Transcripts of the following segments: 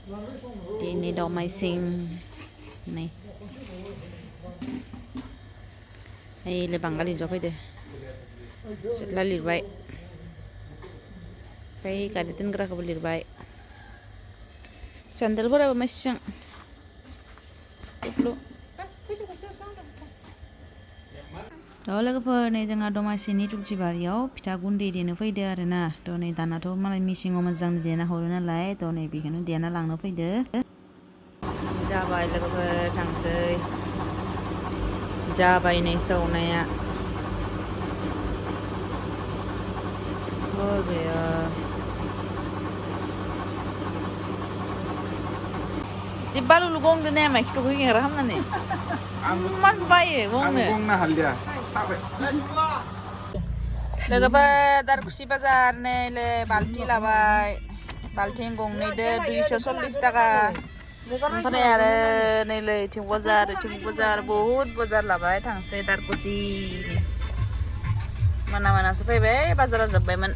दिनै दमासिं नै ओइले बांगाल हिन्जाव फैदो सिथ्ला लिरबाय ओमफ्राय गारि दोनग्राखौबो लिरबाय सेन्देलफोराबो मासिजां लोगोफोर नै जोंहा दमासिनि तुलसि बारियाव फिथा गुन्दै देनो फैदो आरोना नै दानाथ' मालाय मिसिङाव मोजां देना हरो नालाय नै बेखौनो देना लांनो फैदो जाबाय लोगोफोर थांसै जाबाय नै सौनाया बेयो जिब्बा लुलु गंदो ने मा खिथुखौ हेंग्रा खालामनानै मान बायो गंनो लोगोफोर दारखुसि बाजार नैले बाल्टी लाबाय बाल्थिं गंनैदो 240 थाखा ओमफ्राय आरो नैलै इथिं बाजार बहुद बाजार लाबाय थांसै दारखुसि मोना मोनासो फैबाय बाजारा जोब्बायमोन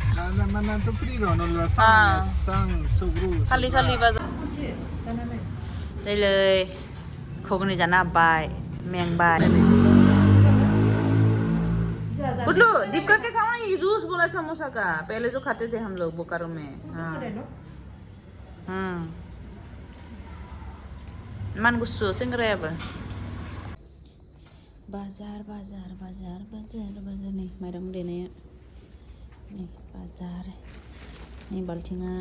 खालि खालि बाजार नैलै घुगनि जाना हाबबाय मेंबाय गुडलू डिप करके खाओ ना ये जूस बोला समोसा का पहले जो खाते थे हम लोग बोकारो में मान गुसु सेंग्रायाबो बाजार नै माइरं देनाया नै बाजार नै बाल्थिङा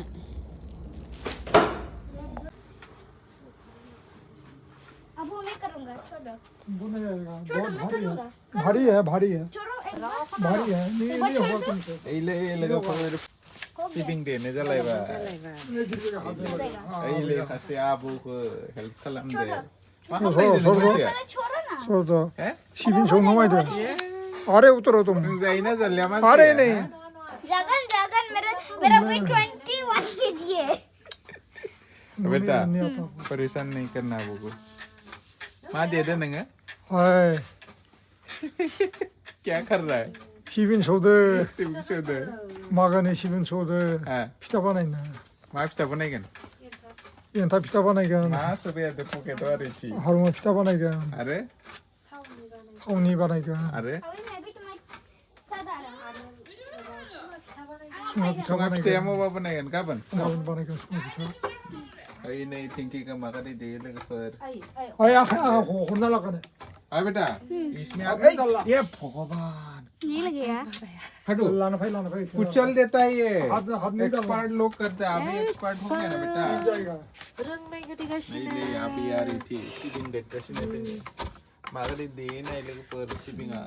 अबू मैं करूंगा छोड़ो वो नहीं आएगा छोड़ो बहुत मैं करूंगा भारी है भारी है छोड़ो एक भारी है नहीं होगा तुमसे Eile shipping deh ne jalai ba. Eile kasi abu ko help kalam deh. Mahal deh छोड़ो nih छोड़ो ना छोड़ दो Eh? शिपिंग छोड़ना मत अरे उतरो तुम Zaina jalya mas. अरे नहीं जगन मेरा वेट 21 केजी है बेटा नहीं आता परेशान नहीं करना abu को. माँ दे दे नंगे. हाय क्या कर रहा है? शिपिंग छोड़ Sibuk sudah. 마가네 शिपिंग छोड़ Ah, 피타 바나이나 maaf tak pernah kan? 얘다 피타 바나이가 Maaf sebenarnya ada poket hari ini. 하루만 피타 바나이가 Are? 타운이 바나이가 Are? अभी मैं भी तुम्हारे साथ आ रहा हूँ सुमा पिता Sungai 바나이가 Putih mau apa nih kan? Kapan? 타운 바나이가 सुमा पिता Ini tinggi ke makan di dia lagi per. 아야 혼날라가네 Ayo बेटा, इसमें आप ये भगवान. नहीं लगेगा हटो. लाना भाई कुचल देता है ये. हाथ नहीं डालना। एक्सपर्ट लोग करते हैं. अभी एक्सपर्ट हो गया ना बेटा. जाएगा नहीं ले अभी आ रही थी शिपिंग डेकोरेशन है तो मागरी देना है लेकिन पर शिपिंग आ.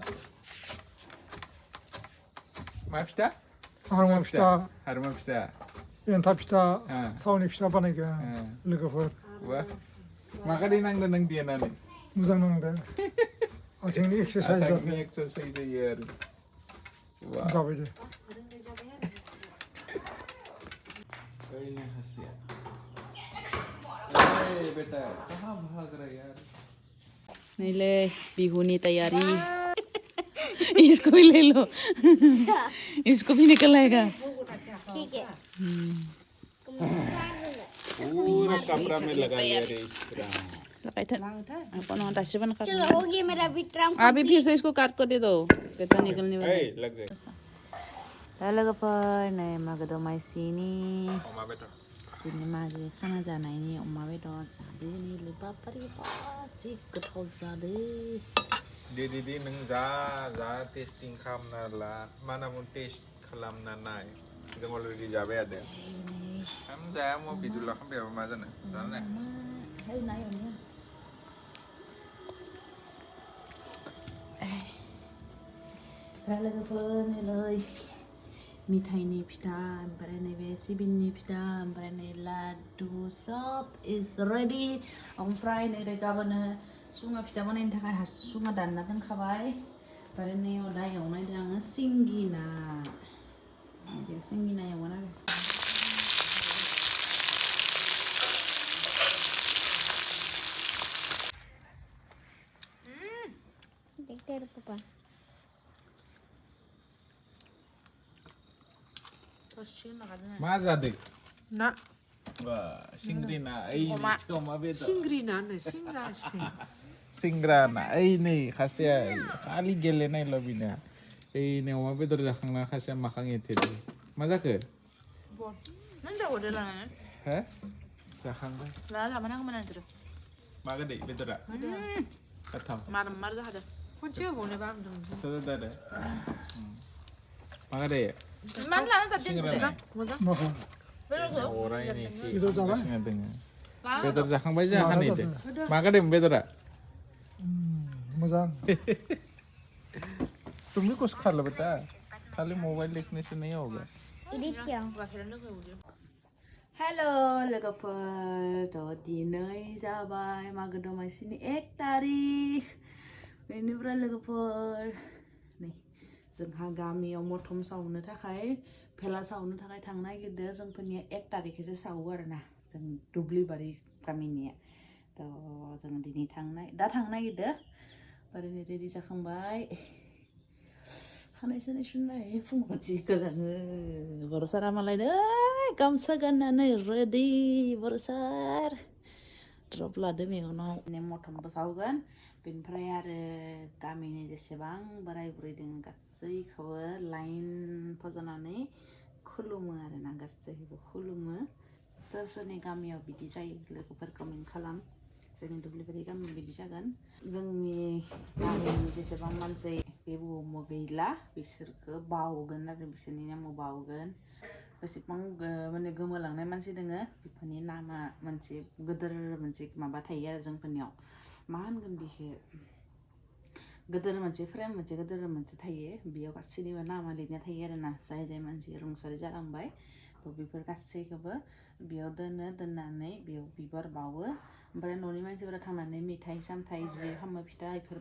माफिता? 하루만 피타 하루만 피타. 얘다 피타 아. 타운이 피타 바나이가 아. लोगोफोर Wah. Makanya nang nang dia nani. मोजां नांदों जोंनि exercise Atak ni exercise ya. Wah. जाबाय दे Kayaknya hasil. Hey बेटा, कहाँ भाग रहा है यार? नैले बिहुनी तैयारी इसको भी ले लो इसको भी निकल आएगा ठीक है पूरा कपड़ा में लगा लिया रे इस तरह. लगाई था अपन वहाँ दासी बना कर चलो हो गया मेरा विट्राम अभी फिर से इसको काट कर दे दो कितना निकलने वाला Hey, लग गए. लोगोफोर नै मागो दमासिनि Oma betul. दिनै मागो खाना जानायनि अमा बेदर जादो नै बापारे बा जि गोथाव जादो Di neng za testing kam nala mana mau test kalam nanai. Kita mau di jabe ada. Kamu saya mau video lah kamu berapa macam ni? Sana. hay này ở nha ra लोगोफोर नै मिठाइनि फिथा ओमफ्राय नैबे सिबिंनि फिथा ओमफ्राय नै लादु सब इज रेडि ओमफ्राय नै गाबोनो सुङा फिथा बानायनो थाखाय सुङा दानना दोनखाबाय ओमफ्राय नै दा एवनायदों आङो सिंगि ना बे सिंगि ना एवगोन आरो देखते हैं पापा Masa deh. Nak. Wah, singrina ini koma beda. 싱그리나는 싱가시. Singrana ini khasnya kali gelenai lobina. Ini oma beda jakhangna khasnya makang itu. Maza ke? 뭐 nanti udah lah Hah? Jakhang ba? lah lah mana kemana terus Maga deh beda. Katam. marah marah dah ada 혼자 보내 방금. Sudah ada. Maga deh. mana lah nanti Singrana. jadi 뭐다? 먹어. Orang ini Itu sama? dengar. lah Beda jakhang ba jahan Maga itu. dah. Maga deh beda. मजा तुमने कुछ खा लो बेटा खाली mobile देखने से नहीं होगा Ini क्या Hello लोगोफोर थ' दिनै जाबाय मागो दमासिनि 1 तारिख बेनिफ्राय लोगोफोर नै जोंहा गामियाव मथम सावनो थाखाय भेला सावनो थाखाय थांनो नागिरदों जोंफोरनिया 1 तारिखैसो सावो आरोना जों दुब्लिबारि गामिनिया थ' जों दिनै दा थांनो नागिरदों ओरैनो रेडि जाखांबाय खानाय सानाय सुनाय फुङाव जि गोजाङो बर'सारा मालाय नै गामसा गाननानै रेडि बर'सार द्रप लादो मेगनाव मथमबो सावगोन बेनिफ्राय आरो गामिनि जेसेबां बोराय बुरै दङ गासैखौबो लाइन फज'नानै खुलुमो आरोना गासैखौबो खुलुमो सोर सोरनि गामियाव बिदि जायो लोगोफोर कमेन्ट खालाम जोंनि दुब्लिबारि गामियाव बिदि जागोन जोंनि गामिनि जेसेबां मानसि बे बुहुमाव गैला बिसोरखौ बावगोन आरो बिसोरनि नामाव बावगोन बेसेबां माने गोमालांनाय मानसि दोङो बेफोरनि नामा मोनसे गोदोर मोनसे माबा थायो आरो जोंफोरनियाव मा होनगोन बेखौ गोदोर मोनसे फ्रेम मोनसे गोदोर मोनसे थायो बेयाव गासैनिबो नामा लिरना थायो आरोना जाय जाय मानसिया रुंसारि जालांबाय थ' बेफोर गासैखौबो बेयाव दोननानै बेयाव बिबार बावो ओमफ्राय न'नि मानसिफोरा थांनानै मेथाइ सामथाइ जि खामो फिथा बेफोर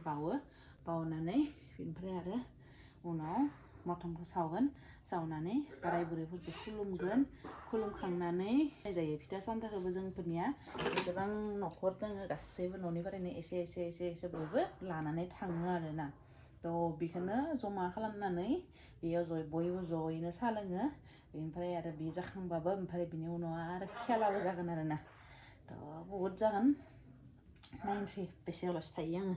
बावनानै बेनिफ्राय आरो उनाव मथमखौ सावगोन सावनानै बोराय बुरैफोरखौ खुलुमगोन खुलुमखांनानै जायो फिथा सामथाइखौबो जोंफोरनिया जेसेबां न'खर दोङो गासैबो न'निफ्रायनो एसे बयबो लानानै थाङो आरोना थ' बेखौनो जमा खालामनानै बेयाव बयबो ज'यैनो साहा लोङो बेनिफ्राय आरो बे जाखांबाबो ओमफ्राय बिनि उनाव आरो खेलाबो जागोन आरोना थ' बहुद जागोन नायनोसै बेसे आलासि थायो आङो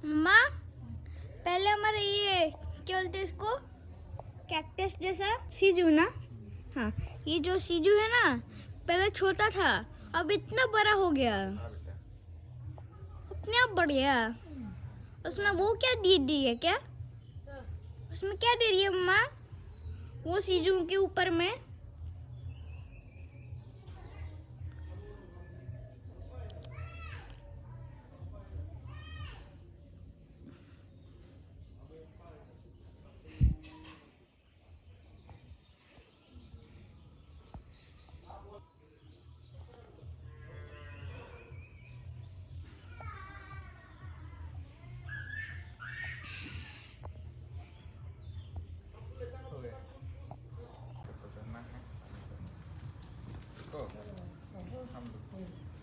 मम्मा पहले हमारा ये क्या बोलते हैं इसको कैक्टस जैसा सीजू ना हाँ ये जो सीजू है ना पहले छोटा था अब इतना बड़ा हो गया इतना बढ़िया उसमें वो क्या दे दी है क्या उसमें क्या दे रही है मम्मा वो सीजू के ऊपर में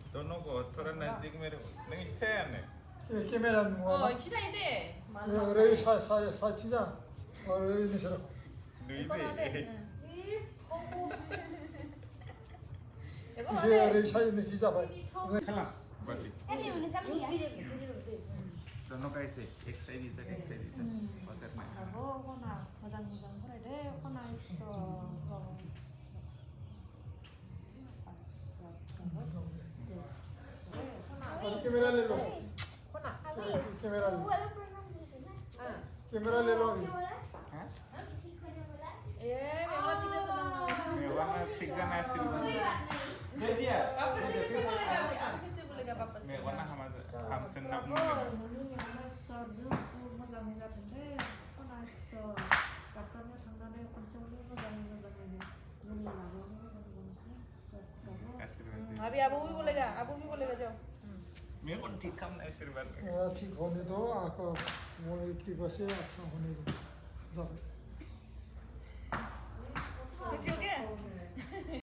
दोनों को थोड़ा नजदीक में रहो नहीं थे ने कैमरा नुआ 지나이데 रे सा 치자 रे निसर दुई पे 이제 रे सा निसिजा भाई खला बाती दोनों का ऐसे एक साइड इधर एक साइड इधर बदर में 허나 모장 그래 돼 허나 있어. कैमरा ले लो 허나. कैमरा ले लो वहाँ सिग्गा नासिल दे दिया मैं वहाँ हम तन्नब 눈이 하나서 눈도 모장이 같은데 허나서 doctornya 당나네 엄청 모장이 눈이 나고 모장이 अभी अबू भी बोलेगा जाओ मैं कौन ठीक काम नहीं सिर्फ ठीक होने दो आका वो ठीक बसे अच्छा होने दो